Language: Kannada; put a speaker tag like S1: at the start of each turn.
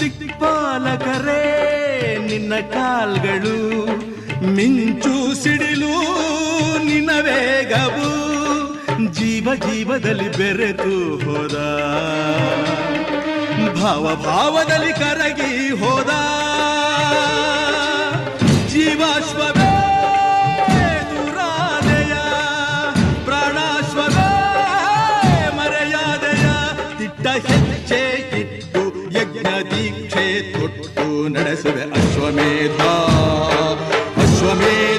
S1: ದಿಕ್ಪಾಲಕರೇ ನಿನ್ನ ಕಾಲ್ಗಳು, ಮಿಂಚು ಸಿಡಿಲು ನಿನ್ನ ವೇಗವು, ಜೀವ ಜೀವದಲ್ಲಿ ಬೆರೆತು ಹೋದ, ಭಾವ ಭಾವದಲ್ಲಿ ಕರಗಿ ಹೋದ. ಜೀವಾಶ್ವವೇ ದುರಾದೆಯ, ಪ್ರಾಣಾಶ್ವವೇ ಮರೆಯಾದೆಯ, ತಿಟ್ಟ ಹೆಜ್ಜೆ ಇಟ್ಟು ಯಜ್ಞ ದೀಕ್ಷೆ ತೊಟ್ಟು ನಡೆಸುವೆ ಅಶ್ವಮೇಧ ಅಶ್ವಮೇಧ.